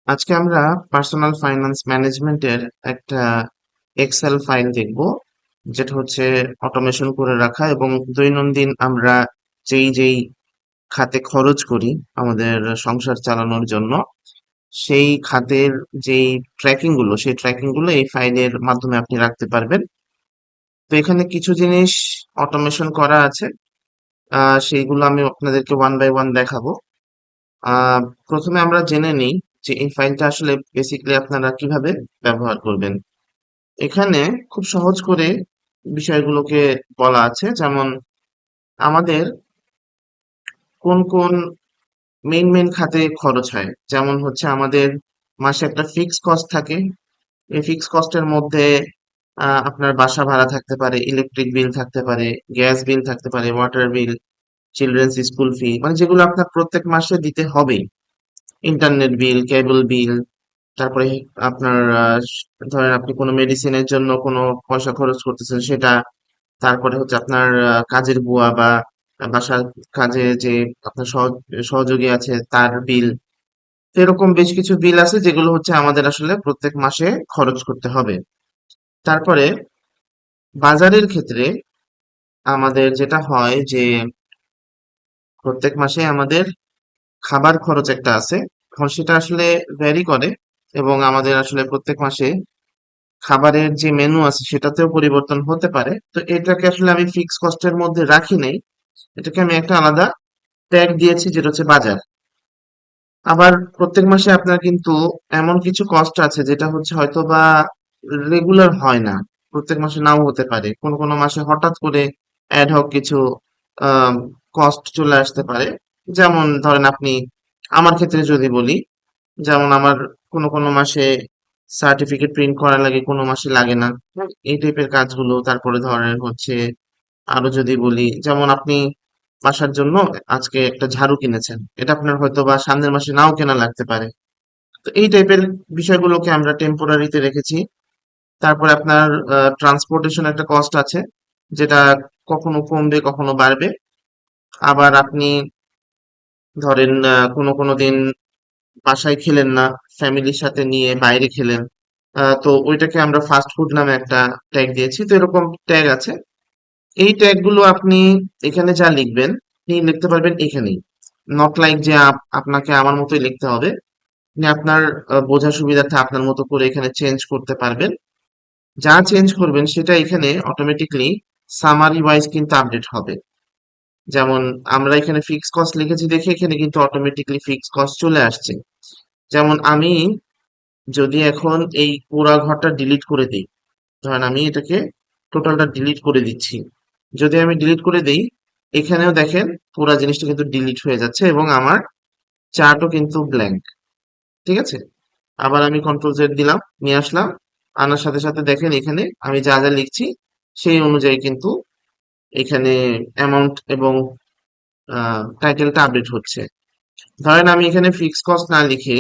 আজকে আমরা personal finance ম্যানেজমেন্টের একটা এক্সেল ফাইল দেখব, যেটা হচ্ছে অটোমেশন করে রাখা এবং দৈনন্দিন আমরা যেই খাতে খরচ করি আমাদের সংসার চালানোর জন্য সেই খাতের সেই ট্র্যাকিং গুলো এই ফাইলের মাধ্যমে আপনি রাখতে পারবেন। তো এখানে কিছু জিনিস অটোমেশন করা আছে, সেইগুলো আমি আপনাদেরকে ওয়ান বাই ওয়ান দেখাবো। আহ প্রথমে আমরা জেনে নিই যে এই ফাইলটা আসলে বেসিক্যালি আপনারা কিভাবে ব্যবহার করবেন। এখানে খুব সহজ করে বিষয়গুলোকে বলা আছে, যেমন আমাদের কোন কোন মেইন খাতে খরচ হয়। যেমন হচ্ছে আমাদের মাসে একটা ফিক্স কস্ট থাকে। এই ফিক্স কস্টের মধ্যে আপনার বাসা ভাড়া থাকতে পারে, ইলেকট্রিক বিল থাকতে পারে, গ্যাস বিল থাকতে পারে, ওয়াটার বিল, চিলড্রেন্স স্কুল ফি, মানে যেগুলো আপনার প্রত্যেক মাসে দিতে হবেই। ইন্টারনেট বিল, কেবল বিল, তারপরে আপনার ধরেন আপনি কোনো মেডিসিনের জন্য কোনো পয়সা খরচ করতেছেন সেটা, তারপরে হচ্ছে আপনার কাজের বুয়া বা বাসার কাজে যে আপনার সহযোগী আছে তার বিল। এরকম বেশ কিছু বিল আছে যেগুলো হচ্ছে আমাদের আসলে প্রত্যেক মাসে খরচ করতে হবে। তারপরে বাজারের ক্ষেত্রে আমাদের যেটা হয় যে প্রত্যেক মাসে আমাদের খাবার খরচ একটা আছে। এখন সেটা আসলে ভ্যারি করে এবং আমাদের আসলে প্রত্যেক মাসে খাবারের যে মেনু আছে সেটাতেও পরিবর্তন হতে পারে। তো এটাকে আসলে আমি ফিক্স কস্টের মধ্যে রাখি নাই, এটাকে আমি একটা আলাদা ট্যাগ দিয়েছি যেটা হচ্ছে বাজার। আবার প্রত্যেক মাসে আপনার কিন্তু এমন কিছু কস্ট আছে যেটা হচ্ছে হয়তো বা রেগুলার হয় না, প্রত্যেক মাসে নাও হতে পারে, কোনো কোনো মাসে হঠাৎ করে অ্যাডহক কিছু কস্ট চলে আসতে পারে। যেমন ধরেন আপনি, আমার ক্ষেত্রে যদি বলি, যেমন আমার কোনো কোনো মাসে সার্টিফিকেট প্রিন্ট করা লাগে, কোনো মাসে লাগে না। এই টাইপের কাজগুলো। তারপরে ধরেন হচ্ছে আরো যদি বলি, যেমন আপনি বাসার জন্য আজকে একটা ঝাড়ু কিনেছেন, এটা আপনার হয়তো বা সামনের মাসে নাও কেনা লাগতে পারে। তো এই টাইপের বিষয়গুলোকে আমরা টেম্পোরারিতে রেখেছি। তারপরে আপনার ট্রান্সপোর্টেশন একটা কস্ট আছে, যেটা কখনো কমবে কখনো বাড়বে। আবার আপনি ধরেন কোনো কোনো দিন বাসায় খেলেন না, ফ্যামিলির সাথে নিয়ে বাইরে খেলেন, তো ওইটাকে আমরা ফাস্ট ফুড নামে একটা ট্যাগ দিয়েছি। তো এরকম ট্যাগ আছে। এই ট্যাগ গুলো আপনি এখানে যা লিখবেন আপনি লিখতে পারবেন এখানেই, নট লাইক যে আপনাকে আমার মতোই লিখতে হবে। আপনি আপনার বোঝার সুবিধার্থে আপনার মতো করে এখানে চেঞ্জ করতে পারবেন। যা চেঞ্জ করবেন সেটা এখানে অটোমেটিকলি সামারি ওয়াইজ কিন্তু আপডেট হবে। যেমন আমরা এখানে ফিক্স কস্ট লিখেছি দেখে এখানে কিন্তু অটোমেটিকলি ফিক্স কস্ট চলে আসছে। যেমন আমি যদি এখন এই পুরা ঘরটা ডিলিট করে দিই, ধরেন আমি এটাকে টোটালটা ডিলিট করে দিচ্ছি, যদি আমি ডিলিট করে দিই এখানেও দেখেন পুরা জিনিসটা কিন্তু ডিলিট হয়ে যাচ্ছে এবং আমার চার্টও কিন্তু ব্ল্যাঙ্ক। ঠিক আছে, আবার আমি কন্ট্রোল জেড দিলাম, নিয়ে আসলাম, আনার সাথে সাথে দেখেন এখানে আমি যা যা লিখছি সেই অনুযায়ী কিন্তু এখানে অ্যামাউন্ট এবং টাইটেলটা আপডেট হচ্ছে। ধরেন আমি এখানে ফিক্স কস্ট না লিখে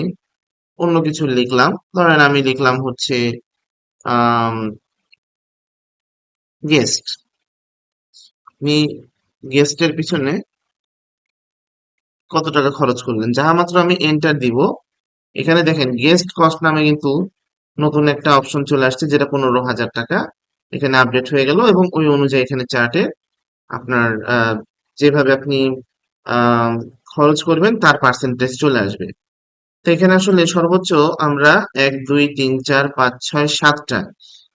অন্য কিছু লিখলাম, ধরেন আমি লিখলাম হচ্ছে গেস্ট। আপনি গেস্টের পিছনে কত টাকা খরচ করলেন, যাহা মাত্র আমি এন্টার দিব এখানে দেখেন গেস্ট কস্ট নামে কিন্তু নতুন একটা অপশন চলে আসছে, যেটা 15,000 টাকা এখানে আপডেট হয়ে গেল এবং ওই অনুযায়ী এখানে চার্টে আপনার যেভাবে আপনি আহ, খরচ করবেন তার পার্সেন্টেজ চলে আসবে। তো এখানে আসলে সর্বোচ্চ আমরা 1 2 3 4 5 6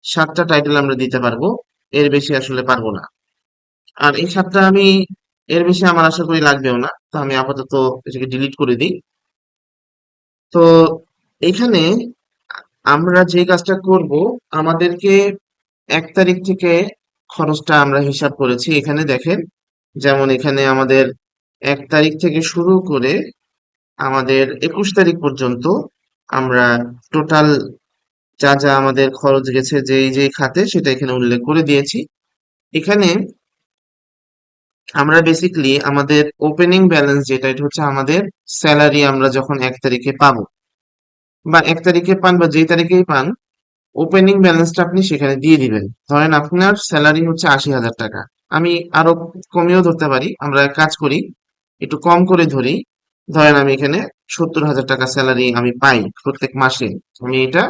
7টা টাইটেল আমরা দিতে পারবো, এর বেশি আসলে পারবো না। আর এই 7টা আমি, এর বেশি আমার আশা করি লাগবেও না, তো আমি আপাতত এটাকে ডিলিট করে দিই। তো এখানে আমরা যে কাজটা করব, আমাদেরকে 1 তারিখ থেকে খরচটা আমরা হিসাব করেছি এখানে দেখেন। যেমন এখানে আমাদের 1 তারিখ থেকে শুরু করে আমাদের 21 তারিখ পর্যন্ত আমরা টোটাল যা যা আমাদের খরচ গেছে যেই যেই খাতে সেটা এখানে উল্লেখ করে দিয়েছি। এখানে আমরা বেসিক্যালি আমাদের ওপেনিং ব্যালেন্স যেটা, এটা হচ্ছে আমাদের স্যালারি আমরা যখন 1 তারিখে পাবো বা 1 তারিখে পান বা যেই তারিখেই পান, ওপেনিং ব্যালেন্সটা আপনি সেখানে দিয়ে দিবেন। ধরেন আপনার স্যালারি হচ্ছে 80,000 টাকা, আমি আরো কমিয়েও ধরতে পারি, আমরা এক কাজ করি একটু কম করে ধরি, ধরেন আমি এখানে 70,000 টাকা স্যালারি আমি পাই প্রত্যেক মাসে। আমি এটা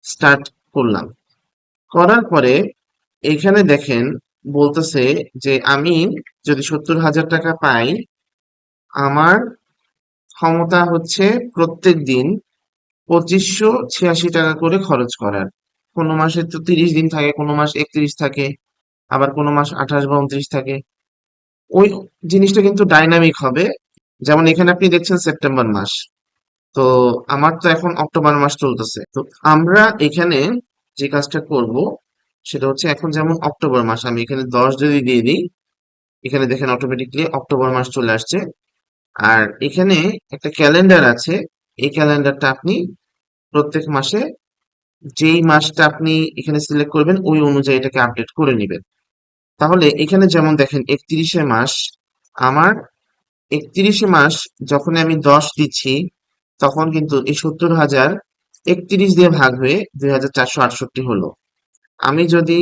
স্টার্ট করলাম। করার পরে এখানে দেখেন বলতেছে যে আমি যদি 70,000 টাকা পাই, আমার ক্ষমতা হচ্ছে প্রত্যেক দিন 2586 টাকা করে খরচ করার। কোনো মাসে তো 30 দিন থাকে, কোনো মাস 31 থাকে, আবার কোনো মাস 28 বা 29 থাকে। ওই জিনিসটা কিন্তু ডাইনামিক হবে। যেমন এখানে আপনি দেখছেন সেপ্টেম্বর মাস, তো আমার তো এখন অক্টোবর মাস চলতেছে। তো আমরা এখানে যে কাজটা করব সেটা হচ্ছে, এখন যেমন অক্টোবর মাস, আমি এখানে 10 যদি দিয়ে দিই, এখানে দেখেন অটোমেটিকলি অক্টোবর মাস চলে আসছে। আর এখানে একটা ক্যালেন্ডার আছে, এই ক্যালেন্ডারটা আপনি প্রত্যেক মাসে যেই মাসটা আপনি এখানে সিলেক্ট করবেন ওই অনুযায়ী এটাকে আপডেট করে নেবেন। তাহলে এখানে যেমন দেখেন 31শে মাস, আমার 31শে মাস যখন আমি 10 দিচ্ছি, তখন কিন্তু এই 70,000 31 দিয়ে ভাগ হয়ে 2,468 হলো। আমি যদি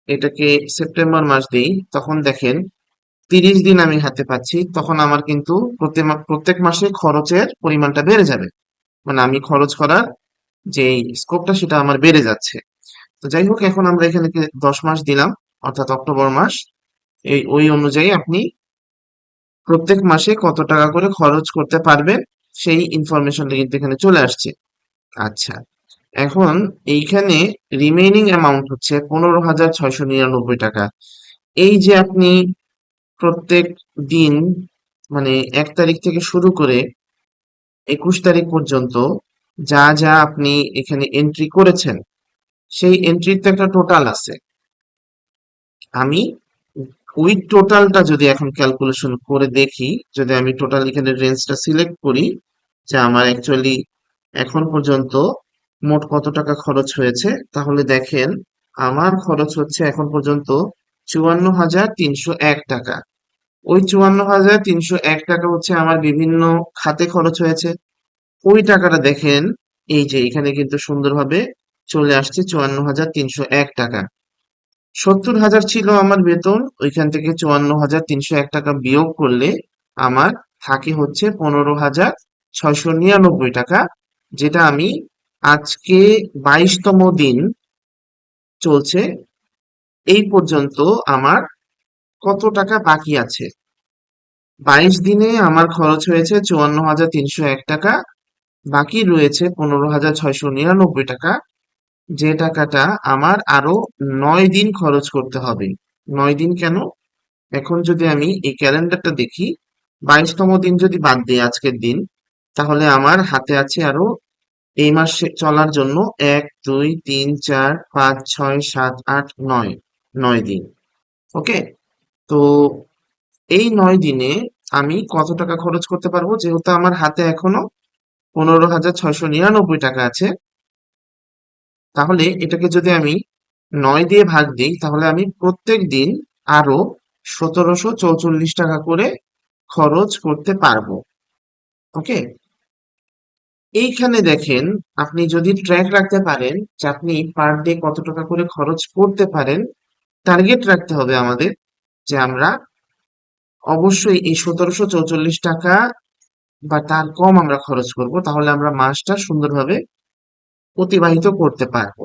এটাকে সেপ্টেম্বর মাস দিই, তখন দেখেন 30 দিন আমি হাতে পাচ্ছি, তখন আমার কিন্তু প্রত্যেক মাসে খরচের পরিমাণটা বেড়ে যাবে। মানে আমি খরচ করার যে স্কোপটা সেটা আমার বেড়ে যাচ্ছে। তো যাই হোক, এখন আমরা এখানে 10 মাস দিলাম, অর্থাৎ অক্টোবর মাস। ওই অনুযায়ী আপনি প্রত্যেক মাসে কত টাকা করে খরচ করতে পারবেন সেই ইনফরমেশনটা কিন্তু এখানে চলে আসছে। আচ্ছা, এখন এইখানে রিমেইনিং অ্যামাউন্ট হচ্ছে 15,699 টাকা। এই যে আপনি প্রত্যেক দিন, মানে 1 তারিখ থেকে শুরু করে 21 তারিখ পর্যন্ত যা যা আপনি এখানে এন্ট্রি করেছেন, সেই এন্ট্রির তো একটা টোটাল আছে। আমি ওই টোটালটা যদি এখন ক্যালকুলেশন করে দেখি, যদি আমি টোটাল এখানে রেঞ্জটা সিলেক্ট করি, যে আমার অ্যাকচুয়ালি এখন পর্যন্ত মোট কত টাকা খরচ হয়েছে, তাহলে দেখেন আমার খরচ হচ্ছে এখন পর্যন্ত 54,301 টাকা। ওই 54,301 টাকা হচ্ছে আমার বিভিন্ন খাতে খরচ হয়েছে। ওই টাকাটা দেখেন, এই যে এখানে কিন্তু সুন্দরভাবে চলে আসছে 54,301 টাকা। 70,000 ছিল আমার বেতন, ওইখান থেকে 54,301 টাকা বিয়োগ করলে আমার থাকে হচ্ছে 15,699 টাকা, যেটা আমি আজকে 22তম দিন চলছে, এই পর্যন্ত আমার কত টাকা বাকি আছে। 22 দিনে আমার খরচ হয়েছে 54,301 টাকা, বাকি রয়েছে 15,699 টাকা, যে টাকাটা আমার আরো 9 দিন খরচ করতে হবে। 9 দিন কেন? এখন যদি আমি এই ক্যালেন্ডারটা দেখি, 22তম দিন যদি বাদ দিই আজকের দিন, তাহলে আমার হাতে আছে আরো এই মাসে চলার জন্য 1 2 3 4 5 6 7 8 9, 9 দিন। ওকে, তো এই 9 দিনে আমি কত টাকা খরচ করতে পারবো, যেহেতু আমার হাতে এখনো 15,699 টাকা আছে। তাহলে এটাকে যদি আমি 9 দিয়ে ভাগ দিই, তাহলে আমি প্রত্যেক দিন আরো 1,744 টাকা করে খরচ করতে পারবো। ওকে, এইখানে দেখেন, আপনি যদি ট্র্যাক রাখতে পারেন যে আপনি পার ডে কত টাকা করে খরচ করতে পারেন, টার্গেট রাখতে হবে আমাদের যে আমরা অবশ্যই এই 1,744 টাকা বা তার কম আমরা খরচ করব, তাহলে আমরা মাসটা সুন্দরভাবে অতিবাহিত করতে পারবো।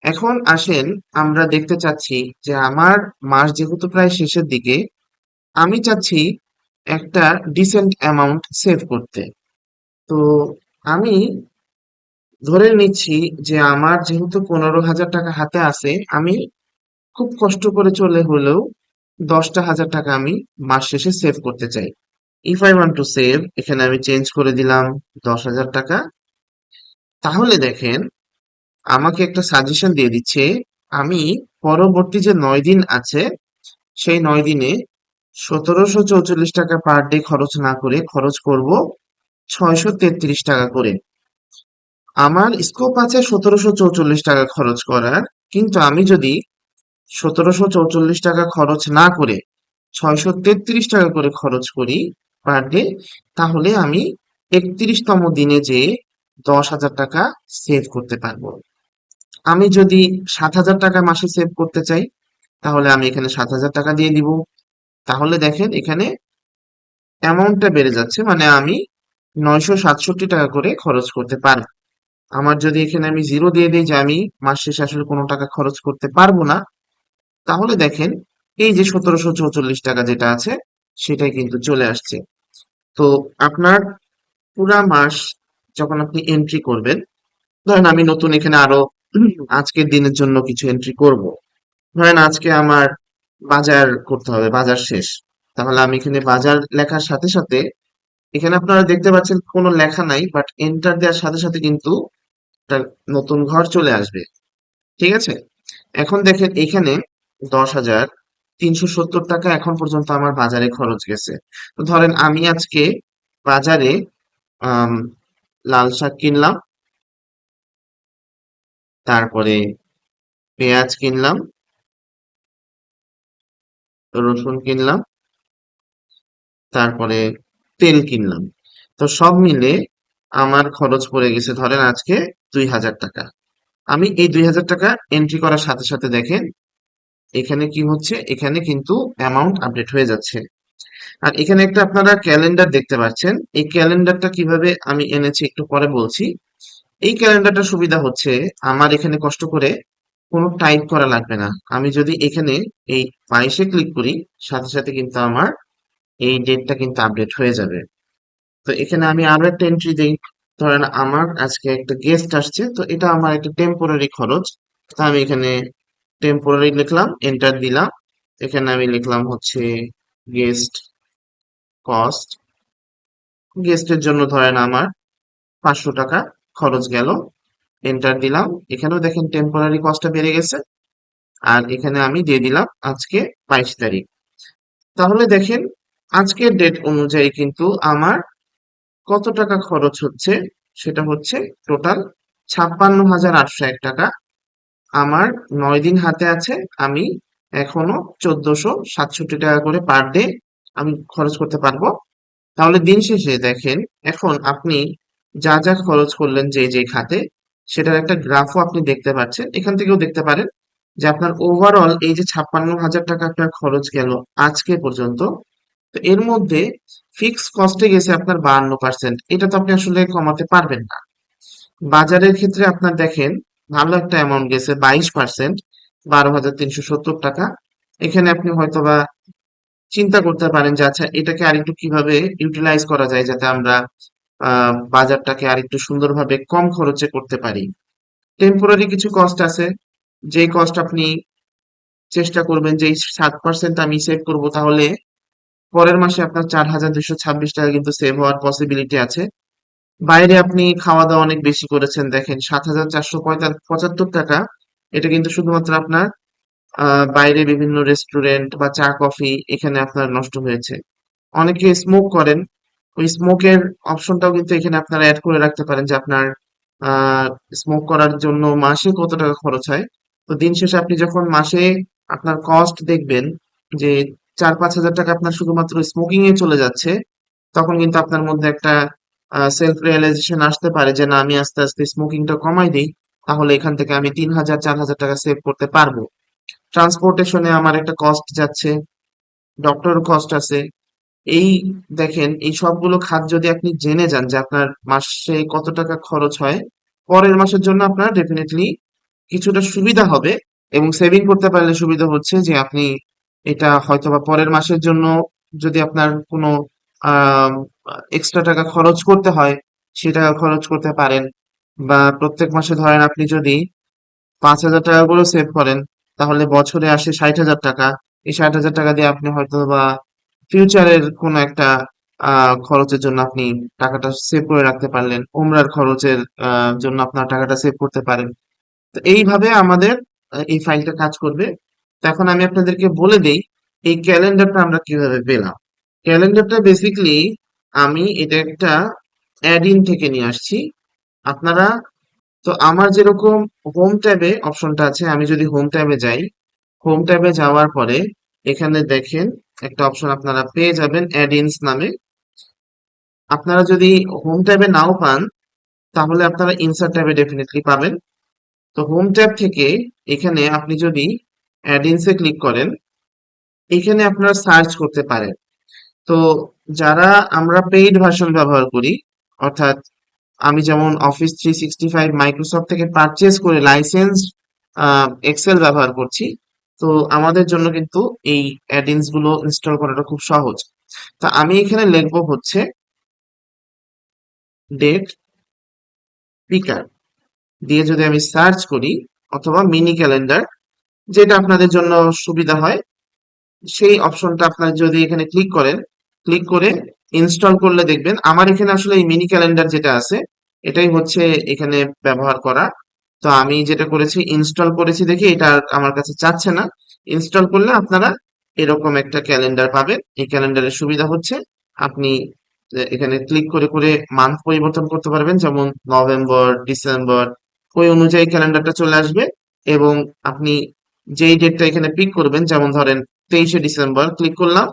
এখন আসেন, আমরা দেখতে চাচ্ছি যে আমার মাস যেহেতু প্রায় শেষের দিকে, আমি চাচ্ছি একটা ডিসেন্ট অ্যামাউন্ট সেভ করতে। তো আমি ধরে নিচ্ছি যে আমার যেহেতু 15,000 টাকা হাতে আছে, আমি খুব কষ্ট করে চলে হলেও 10,000 টাকা আমি মাস শেষে সেভ করতে চাই। If I want to save, এখানে আমি চেঞ্জ করে দিলাম 10,000 টাকা। তাহলে দেখেন আমাকে একটা সাজেশন দিয়ে দিচ্ছে, আমি পরবর্তী যে 9 দিন আছে, সেই 9 দিনে 1,744 টাকা পার ডে খরচ না করে খরচ করব 633 টাকা করে। আমার স্কোপ আছে 1,744 টাকা খরচ করার, কিন্তু আমি যদি 1,744 টাকা খরচ না করে 633 টাকা করে খরচ করি পার ডে, তাহলে আমি 31তম দিনে যে 10,000 টাকা সেভ করতে পারবো। আমি যদি 7,000 টাকা মাসে সেভ করতে চাই, তাহলে আমি এখানে 7,000 টাকা দিয়ে দিব। তাহলে দেখেন এখানে অ্যামাউন্টটা বেড়ে যাচ্ছে, মানে আমি 967 টাকা করে খরচ করতে পারবো। আমার যদি এখানে আমি জিরো দিয়ে দিই যে আমি মাস শেষে আসলে কোনো টাকা খরচ করতে পারবো না, তাহলে দেখেন এই যে 1744 টাকা যেটা আছে সেটাই কিন্তু চলে আসছে। তো আপনার পুরা মাস যখন আপনি এন্ট্রি করবেন, ধরেন আমি নতুন এখানে আরো আজকের দিনের জন্য কিছু এন্ট্রি করব। ধরেন আজকে আমার বাজার করতে হবে, বাজার শেষ। তাহলে আমি এখানে বাজার লেখার সাথে সাথে এখানে আপনারা দেখতে পাচ্ছেন কোনো লেখা নাই, বাট এন্টার দেওয়ার সাথে সাথে কিন্তু একটা নতুন ঘর চলে আসবে। ঠিক আছে? এখন দেখেন এখানে 10,370 টাকা এখন পর্যন্ত আমার বাজারে খরচ গেছে। তো ধরেন আমি আজকে বাজারে আম, লাল শাক কিনলাম, তারপরে পেঁয়াজ কিনলাম, রসুন কিনলাম, তারপরে তেল কিনলাম। তো সব মিলে আমার খরচ পড়ে গেছে ধরেন আজকে 2,000 টাকা। আমি এই 2,000 টাকা এন্ট্রি করার সাথে সাথে দেখেন এখানে কি হচ্ছে, এখানে কিন্তু অ্যামাউন্ট আপডেট হয়ে যাচ্ছে। আর এখানে একটা আপনারা ক্যালেন্ডার দেখতে পাচ্ছেন, এই ক্যালেন্ডারটা কিভাবে আমি এনেছি একটু পরে বলছি। এই ক্যালেন্ডারটা সুবিধা হচ্ছে আমার এখানে কষ্ট করে কোনো টাইপ করা লাগবে না। আমি যদি এখানে এই 22-এ ক্লিক করি, সাথে সাথে কিন্তু আমার এই ডেটটা কিন্তু আপডেট হয়ে যাবে। তো এখানে আমি আরো একটা এন্ট্রি দিই। ধরেন আমার আজকে একটা গেস্ট আসছে, তো এটা আমার একটা টেম্পোরারি খরচ। তো আমি এখানে টেম্পোরারি লিখলাম, এন্টার দিলাম। এখানে আমি লিখলাম হচ্ছে গেস্ট কস্ট। গেস্টের জন্য ধরেন আমার 500 টাকা খরচ গেল, এন্টার দিলাম। এখানেও দেখেন টেম্পোরারি কস্টটা বেড়ে গেছে। আর এখানে আমি দিয়ে দিলাম আজকে 22 তারিখ। তাহলে দেখেন আজকের ডেট অনুযায়ী কিন্তু আমার কত টাকা খরচ হচ্ছে, সেটা হচ্ছে টোটাল 56,801 টাকা। আমার 9 দিন হাতে আছে, আমি এখনো 1,467 টাকা করে পার ডে আমি খরচ করতে পারবো। তাহলে দিন শেষে দেখেন এখন আপনি যা যা খরচ করলেন যে যে খাতে, সেটার একটা গ্রাফও আপনি দেখতে পাচ্ছেন। এখান থেকেও দেখতে পারেন যে আপনার ওভারঅল এই যে 56,000 টাকা আপনার খরচ গেল আজকে পর্যন্ত, তো এর মধ্যে ফিক্সড কস্টে গেছে আপনার 52%। এটা তো আপনি আসলে কমাতে পারবেন না। বাজারের ক্ষেত্রে আপনার দেখেন ভালো একটা অ্যামাউন্ট গেছে 22%, 12,370 টাকা। এখানে আপনি হয়তোবা চিন্তা করতে পারেন যে আচ্ছা এটাকে আরেকটু কিভাবে ইউটিলাইজ করা যায় যাতে আমরা বাজারটাকে আরেকটু সুন্দরভাবে কম খরচে করতে পারি। টেম্পোরারি কিছু কস্ট আছে, যে কস্ট আপনি চেষ্টা করবেন যে 7% আমি সেভ করব, তাহলে পরের মাসে আপনার 4,226 টাকা কিন্তু সেভ হওয়ার পসিবিলিটি আছে। বাইরে আপনি খাওয়া দাওয়া অনেক বেশি করেছেন, দেখেন 7,475 টাকা, এটা কিন্তু শুধুমাত্র আপনার বাইরে বিভিন্ন রেস্টুরেন্ট বা চা কফি এখানে আপনার নষ্ট হয়েছে। অনেকে স্মোক করেন, ওই স্মোকের অপশনটাও কিন্তু এখানে আপনারা অ্যাড করে রাখতে পারেন যে আপনার স্মোক করার জন্য মাসে কত টাকা খরচ হয়। তো দিন শেষে আপনি যখন মাসে আপনার কস্ট দেখবেন যে 4-5 হাজার টাকা আপনার শুধুমাত্র স্মোকিং এ চলে যাচ্ছে, তখন কিন্তু আপনার মধ্যে একটা সেলফ রিয়েলাইজেশন আসতে পারে যে না আমি আস্তে আস্তে স্মোকিংটা কমাই দিই, তাহলে এখান থেকে আমি 3,000-4,000 টাকা সেভ করতে পারবো। ট্রান্সপোর্টেশনে আমার একটা কস্ট যাচ্ছে, ডক্টর কস্ট আছে। এই দেখেন এই সবগুলো খাত যদি আপনি জেনে যান যে আপনার মাসে কত টাকা খরচ হয়, পরের মাসের জন্য আপনার ডেফিনেটলি কিছুটা সুবিধা হবে। এবং সেভিং করতে পারলে সুবিধা হচ্ছে যে আপনি এটা হয়তোবা পরের মাসের জন্য যদি আপনার কোনো আহ এক্সট্রা টাকা খরচ করতে হয়, সে টাকা খরচ করতে পারেন। বা প্রত্যেক মাসে ধরেন আপনি যদি 5,000 টাকা করে সেভ করেন, তাহলে বছরে আসে 60,000 টাকা। এই 60,000 টাকা দিয়ে আপনি হয়তো বা ফিউচারের কোনো একটা খরচের জন্য আপনি টাকাটা সেভ করে রাখতে পারলেন, উমরার খরচের জন্য আপনার টাকাটা সেভ করতে পারেন। তো এইভাবে আমাদের এই ফাইলটা কাজ করবে। তো এখন আমি আপনাদেরকে বলে দেই এই ক্যালেন্ডারটা আমরা কিভাবে পেলাম। ক্যালেন্ডারটা বেসিক্যালি আমি এটা একটা অ্যাড ইন থেকে নিয়ে আসছি। আপনারা, তো আমার যেরকম হোম ট্যাবে অপশনটা আছে, আমি যদি হোম ট্যাবে যাই, হোম ট্যাবে যাওয়ার পরে এখানে দেখেন একটা অপশন আপনারা পেয়ে যাবেন অ্যাড ইনস নামে। আপনারা যদি হোম ট্যাবে নাও পান, তাহলে আপনারা ইনসার্ট ট্যাবে ডেফিনেটলি পাবেন। তো হোম ট্যাব থেকে এখানে আপনি যদি অ্যাড ইনসে ক্লিক করেন, এখানে আপনারা সার্চ করতে পারেন তো যারা আমরা পেইড ভার্সন ব্যবহার করি, অর্থাৎ আমি যেমন অফিস 365 মাইক্রোসফট থেকে পারচেজ করে লাইসেন্স এক্সেল ব্যবহার করছি, তো আমাদের জন্য কিন্তু এই অ্যাডিনস গুলো ইনস্টল করাটা খুব সহজ। তা আমি এখানে লিখবো হচ্ছে ডেট পিকার দিয়ে যদি আমি সার্চ করি, অথবা মিনি ক্যালেন্ডার, যেটা আপনাদের জন্য সুবিধা হয় সেই অপশনটা আপনার যদি এখানে ক্লিক করেন, ক্লিক করে ইনস্টল করলে দেখবেন আমার এখানে আসলে এই মিনি ক্যালেন্ডার যেটা আছে এটাই হচ্ছে এখানে ব্যবহার করা। তো আমি যেটা করেছি ইনস্টল করেছি দেখি এটা আর আমার কাছে চাচ্ছে না। ইনস্টল করলে আপনারা এরকম একটা ক্যালেন্ডার পাবেন। এই ক্যালেন্ডারের সুবিধা হচ্ছে আপনি এখানে ক্লিক করে করে মান্থ পরিবর্তন করতে পারবেন, যেমন নভেম্বর, ডিসেম্বর, ওই অনুযায়ী ক্যালেন্ডারটা চলে আসবে। এবং আপনি যেই ডেটটা এখানে পিক করবেন, যেমন ধরেন 23শে ডিসেম্বর, ক্লিক করলাম,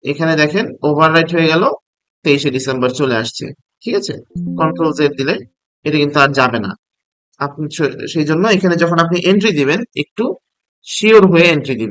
এখানে দেখেন ওভাররাইট হয়ে গেল, 23শে ডিসেম্বর চলে আসছে। ঠিক আছে, কন্ট্রোল Z দিলে এটা কিন্তু আর যাবে না। আপনি সেই জন্য এখানে যখন আপনি এন্ট্রি দিবেন একটু শিওর হয়ে এন্ট্রি দিবেন।